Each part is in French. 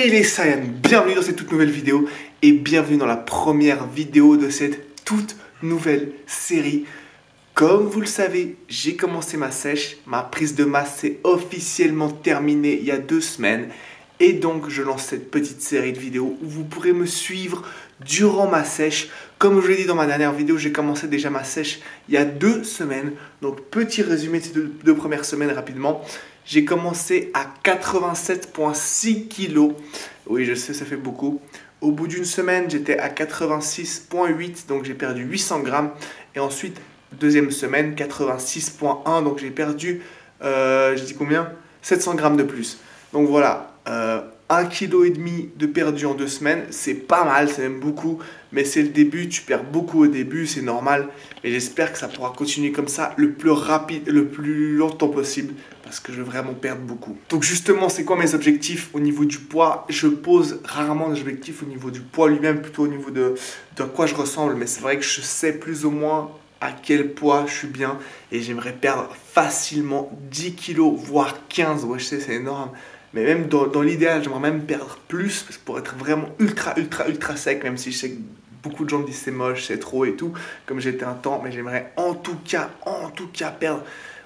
Et les Saiyans, bienvenue dans cette toute nouvelle vidéo et bienvenue dans la première vidéo de cette toute nouvelle série. Comme vous le savez, j'ai commencé ma sèche, ma prise de masse est officiellement terminée il y a 2 semaines. Et donc je lance cette petite série de vidéos où vous pourrez me suivre durant ma sèche. Comme je l'ai dit dans ma dernière vidéo, j'ai commencé déjà ma sèche il y a 2 semaines. Donc petit résumé de ces deux premières semaines rapidement. J'ai commencé à 87,6 kg. Oui, je sais, ça fait beaucoup. Au bout d'une semaine, j'étais à 86,8, donc j'ai perdu 800 grammes. Et ensuite, deuxième semaine, 86,1, donc j'ai perdu, je dis combien? 700 grammes de plus. Donc voilà, 1,5 kg de perdu en 2 semaines, c'est pas mal, c'est même beaucoup. Mais c'est le début, tu perds beaucoup au début, c'est normal. Et j'espère que ça pourra continuer comme ça le plus rapide, le plus longtemps possible. Parce que je veux vraiment perdre beaucoup. Donc justement, c'est quoi mes objectifs au niveau du poids? Je pose rarement des objectifs au niveau du poids lui-même, plutôt au niveau de quoi je ressemble. Mais c'est vrai que je sais plus ou moins à quel poids je suis bien. Et j'aimerais perdre facilement 10 kilos, voire 15. Ouais, je sais, c'est énorme. Mais même dans l'idéal, j'aimerais même perdre plus pour être vraiment ultra sec. Même si je sais que beaucoup de gens me disent c'est moche, c'est trop et tout. Comme j'étais un temps, mais j'aimerais en tout cas perdre...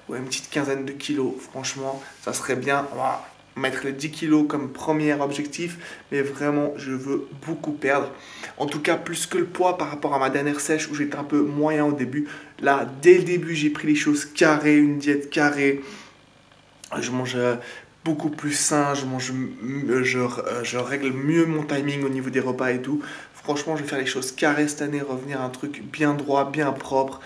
Ouais, une petite quinzaine de kilos, franchement, ça serait bien. On va mettre les 10 kilos comme premier objectif, mais vraiment, je veux beaucoup perdre. En tout cas, plus que le poids par rapport à ma dernière sèche où j'étais un peu moyen au début. Là, dès le début, j'ai pris les choses carrées, une diète carrée. Je mange beaucoup plus sain, je règle mieux mon timing au niveau des repas et tout. Franchement, je vais faire les choses carrées cette année, revenir à un truc bien droit, bien propre.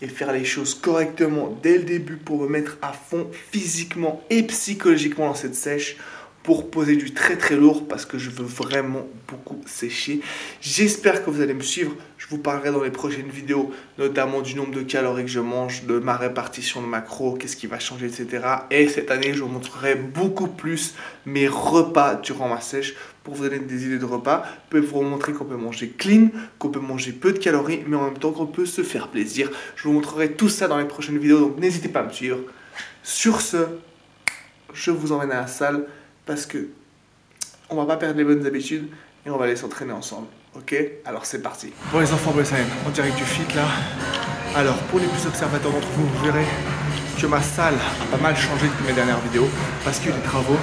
Et faire les choses correctement dès le début pour me mettre à fond physiquement et psychologiquement dans cette sèche pour poser du très lourd parce que je veux vraiment beaucoup sécher. J'espère que vous allez me suivre. Je vous parlerai dans les prochaines vidéos notamment du nombre de calories que je mange, de ma répartition de macros, qu'est-ce qui va changer, etc. Et cette année, je vous montrerai beaucoup plus mes repas durant ma sèche pour vous donner des idées de repas. Je peux vous montrer qu'on peut manger clean, qu'on peut manger peu de calories, mais en même temps qu'on peut se faire plaisir. Je vous montrerai tout ça dans les prochaines vidéos, donc n'hésitez pas à me suivre. Sur ce, je vous emmène à la salle parce que on va pas perdre les bonnes habitudes et on va aller s'entraîner ensemble. Ok? Alors c'est parti. Bon les enfants, on dirait que du fit là. Alors pour les plus observateurs d'entre vous, vous verrez que ma salle a pas mal changé depuis mes dernières vidéos parce qu'il y a eu des travaux.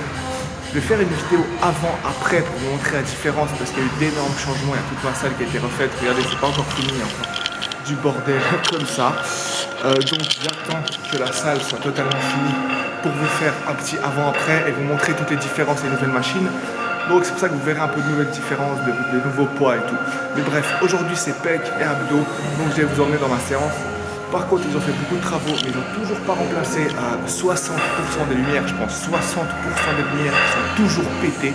Je vais faire une vidéo avant-après pour vous montrer la différence parce qu'il y a eu d'énormes changements. Il y a toute ma salle qui a été refaite. Regardez, c'est pas encore fini encore. Du bordel comme ça. Donc j'attends que la salle soit totalement finie pour vous faire un petit avant-après et vous montrer toutes les différences et les nouvelles machines. Donc c'est pour ça que vous verrez un peu de nouvelles différences, de nouveaux poids et tout. Mais bref, aujourd'hui c'est pec et abdos. Donc je vais vous emmener dans ma séance. Par contre, ils ont fait beaucoup de travaux, mais ils n'ont toujours pas remplacé 60% des lumières. Je pense 60% des lumières qui sont toujours pétées.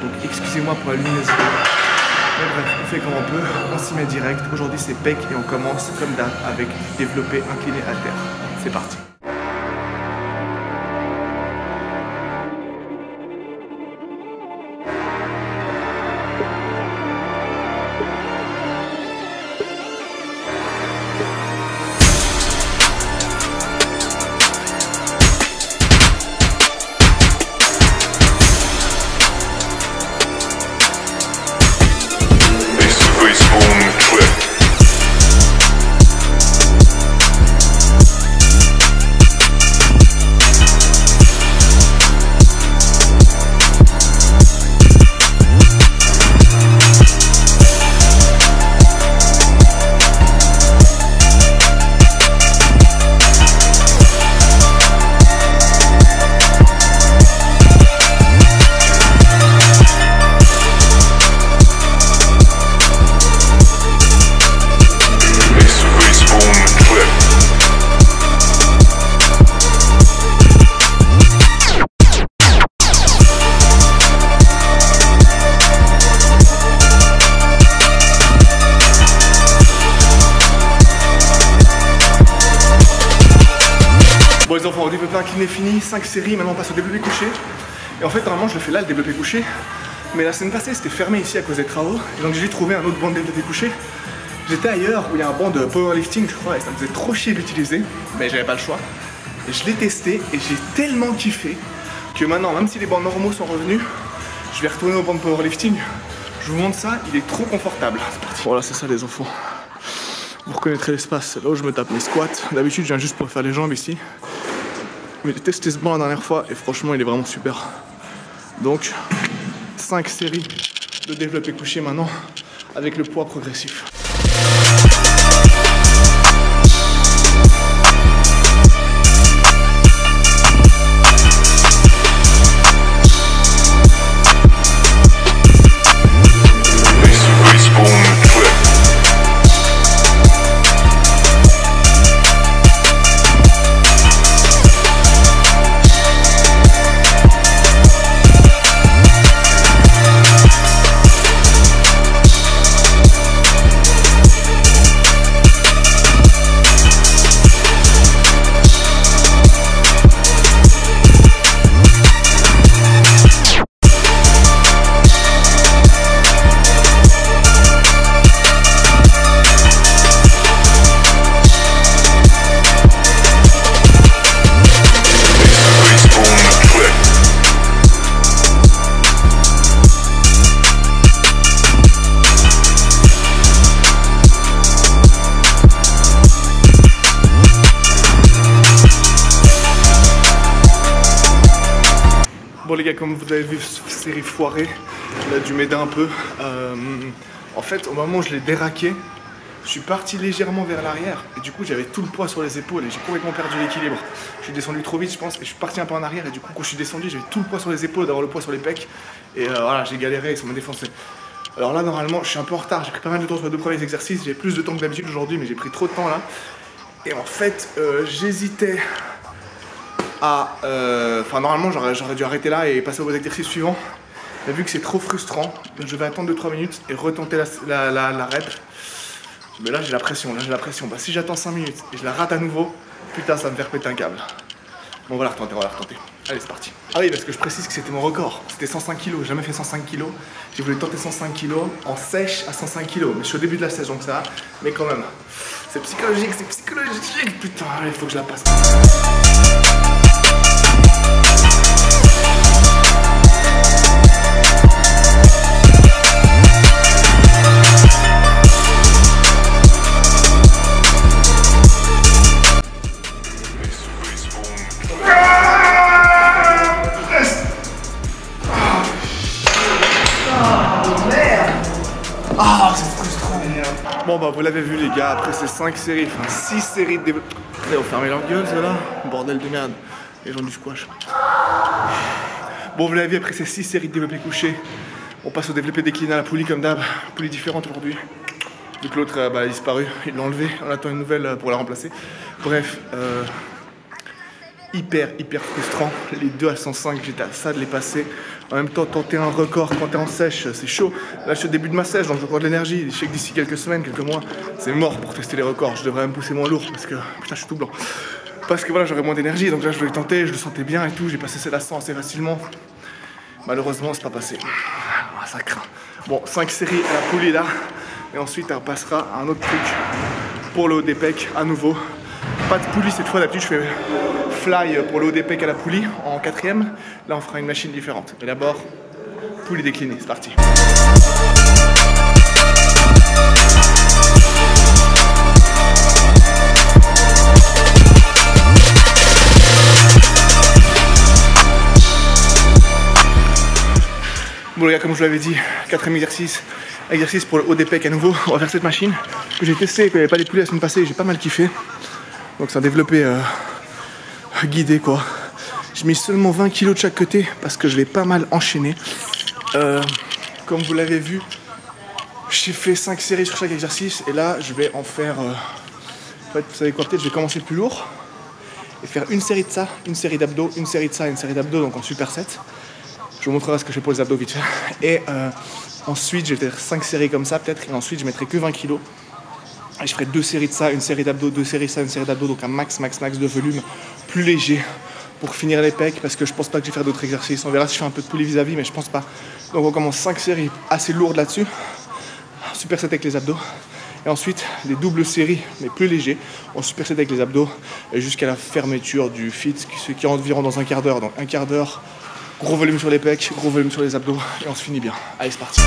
Donc excusez-moi pour la luminosité. Mais bref, on fait comme on peut, on s'y met direct. Aujourd'hui c'est pec et on commence comme d'hab avec développé incliné à terre. C'est parti. Bon les enfants, le développé incliné fini, 5 séries, maintenant on passe au développé couché. Et en fait normalement je le fais là, le développé couché. Mais la semaine passée c'était fermé ici à cause des travaux. Et donc j'ai dû trouver un autre banc de développé couché. J'étais ailleurs où il y a un banc de powerlifting je crois et ça me faisait trop chier d'utiliser. Mais j'avais pas le choix. Et je l'ai testé et j'ai tellement kiffé que maintenant, même si les bancs normaux sont revenus, je Je vais retourner au banc de powerlifting. Je vous montre ça, il est trop confortable. Voilà, c'est ça les enfants. Vous reconnaîtrez l'espace, c'est là où je me tape mes squats. D'habitude, je viens juste pour faire les jambes ici. Mais j'ai testé ce banc la dernière fois et franchement, il est vraiment super. Donc, 5 séries de développé couché maintenant avec le poids progressif. Bon les gars, comme vous avez vu, série foirée, il a dû m'aider un peu. En fait, au moment où je l'ai déraqué, je suis parti légèrement vers l'arrière et du coup j'avais tout le poids sur les épaules et j'ai complètement perdu l'équilibre. Je suis descendu trop vite je pense et je suis parti un peu en arrière et du coup quand je suis descendu j'avais tout le poids sur les épaules, d'avoir le poids sur les pecs et voilà, j'ai galéré et ça m'a défoncé. Alors là normalement je suis un peu en retard, j'ai pris pas mal de temps sur les 2 premiers exercices, j'ai plus de temps que d'habitude aujourd'hui mais j'ai pris trop de temps là. Et en fait j'hésitais à... Enfin normalement j'aurais dû arrêter là et passer aux exercices suivants. Mais vu que c'est trop frustrant, je vais attendre 2-3 minutes et retenter la rep. Mais là j'ai la pression, Bah, si j'attends 5 minutes et je la rate à nouveau, putain ça va me faire péter un câble. Bon on va la retenter, Allez c'est parti. Ah oui parce que je précise que c'était mon record, c'était 105 kg, j'ai jamais fait 105 kg. J'ai voulu tenter 105 kg en sèche à 105 kg, mais je suis au début de la sèche donc ça va. Mais quand même, c'est psychologique, putain, il faut que je la passe. Ah, c'est frustrant. Bon bah vous l'avez vu les gars, après ces 5 séries, enfin 6 séries de développé... Ils ont fermé leur gueule ceux-là, bordel de merde, les gens du squash. Bon vous l'avez vu, après ces 6 séries de développé couché, on passe au développé décliné à la poulie comme d'hab, poulie différente aujourd'hui. Vu que l'autre a disparu, ils l'ont enlevé, on attend une nouvelle pour la remplacer. Bref, hyper frustrant, les 2 à 105, j'étais à ça de les passer. En même temps, tenter un record quand t'es en sèche, c'est chaud. Là, je suis au début de ma sèche, donc j'ai encore de l'énergie. Je sais que d'ici quelques semaines, quelques mois, c'est mort pour tester les records. Je devrais me pousser moins lourd parce que, putain, je suis tout blanc. Parce que voilà, j'aurais moins d'énergie, donc là, je voulais tenter, je le sentais bien et tout. J'ai passé celle à 100 assez facilement. Malheureusement, c'est pas passé. Ah, ça craint. Bon, 5 séries à la poulie là. Et ensuite, on passera à un autre truc pour le haut des pecs à nouveau. Pas de poulie cette fois, d'habitude, je fais fly pour le haut des pecs à la poulie en 4ème. Là on fera une machine différente. Mais d'abord, poulie déclinée, c'est parti. Bon les gars, comme je vous l'avais dit, 4ème exercice pour le haut des pecs à nouveau. On va faire cette machine que j'ai testée, qu'il n'y avait pas les poulies la semaine passée, j'ai pas mal kiffé. Donc c'est un développé guidé quoi. J'ai mis seulement 20 kg de chaque côté parce que je l'ai pas mal enchaîné. Comme vous l'avez vu, j'ai fait 5 séries sur chaque exercice et là je vais en faire... En fait, vous savez quoi, peut-être je vais commencer le plus lourd et faire une série de ça, une série d'abdos, une série de ça, une série d'abdos, donc en superset. Je vous montrerai ce que je fais pour les abdos vite fait. Et ensuite je vais faire 5 séries comme ça peut-être et ensuite je mettrai que 20 kg. Et je ferai 2 séries de ça, une série d'abdos, 2 séries de ça, une série d'abdos, donc un max de volume plus léger pour finir les pecs parce que je pense pas que je vais faire d'autres exercices. On verra si je fais un peu de poulie vis-à-vis, mais je pense pas. Donc on commence 5 séries assez lourdes là-dessus, superset avec les abdos. Et ensuite des doubles séries mais plus légers, on superset avec les abdos jusqu'à la fermeture du fit, ce qui est environ dans un quart d'heure. Donc un quart d'heure Gros volume sur les pecs, gros volume sur les abdos et on se finit bien. Allez, c'est parti.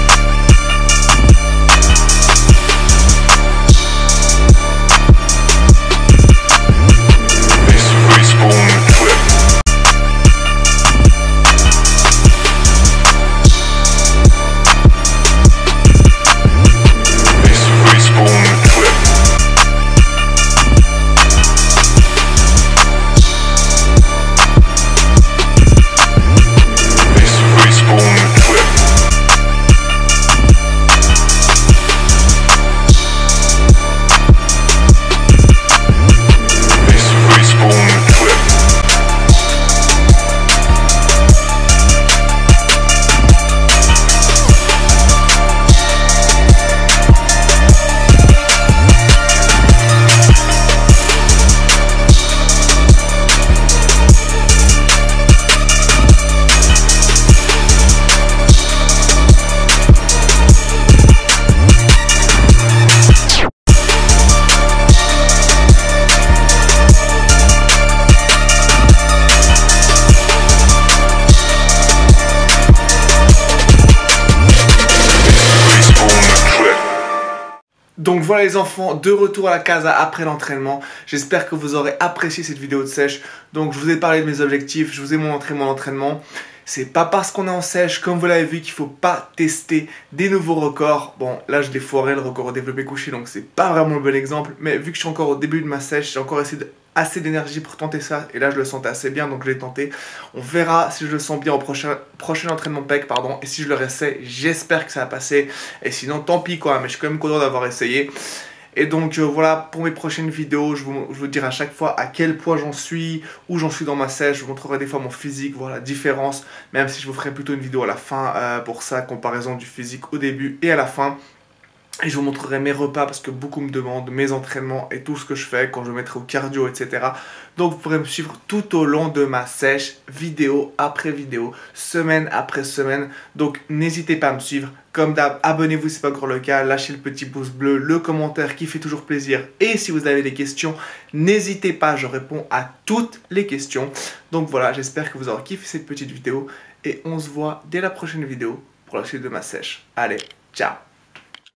Donc voilà les enfants, de retour à la casa après l'entraînement. J'espère que vous aurez apprécié cette vidéo de sèche. Donc je vous ai parlé de mes objectifs, je vous ai montré mon entraînement. C'est pas parce qu'on est en sèche, comme vous l'avez vu, qu'il faut pas tester des nouveaux records. Bon, là je l'ai foiré, le record au développé couché, donc c'est pas vraiment le bon exemple. Mais vu que je suis encore au début de ma sèche, j'ai encore assez d'énergie pour tenter ça. Et là je le sentais assez bien, donc je l'ai tenté. On verra si je le sens bien au prochain entraînement pec, pardon. Et si je le réessaye, j'espère que ça va passer. Et sinon, tant pis quoi, mais je suis quand même content d'avoir essayé. Et donc voilà, pour mes prochaines vidéos, je vous dirai à chaque fois à quel point j'en suis, où j'en suis dans ma sèche. Je vous montrerai des fois mon physique, voilà la différence. Même si je vous ferai plutôt une vidéo à la fin pour ça, comparaison du physique au début et à la fin. Et je vous montrerai mes repas parce que beaucoup me demandent, mes entraînements et tout ce que je fais quand je me mettrai au cardio, etc. Donc vous pourrez me suivre tout au long de ma sèche, vidéo après vidéo, semaine après semaine. Donc n'hésitez pas à me suivre. Comme d'hab, abonnez-vous si ce n'est pas encore le cas, lâchez le petit pouce bleu, le commentaire qui fait toujours plaisir. Et si vous avez des questions, n'hésitez pas, je réponds à toutes les questions. Donc voilà, j'espère que vous aurez kiffé cette petite vidéo. Et on se voit dès la prochaine vidéo pour la suite de ma sèche. Allez, ciao!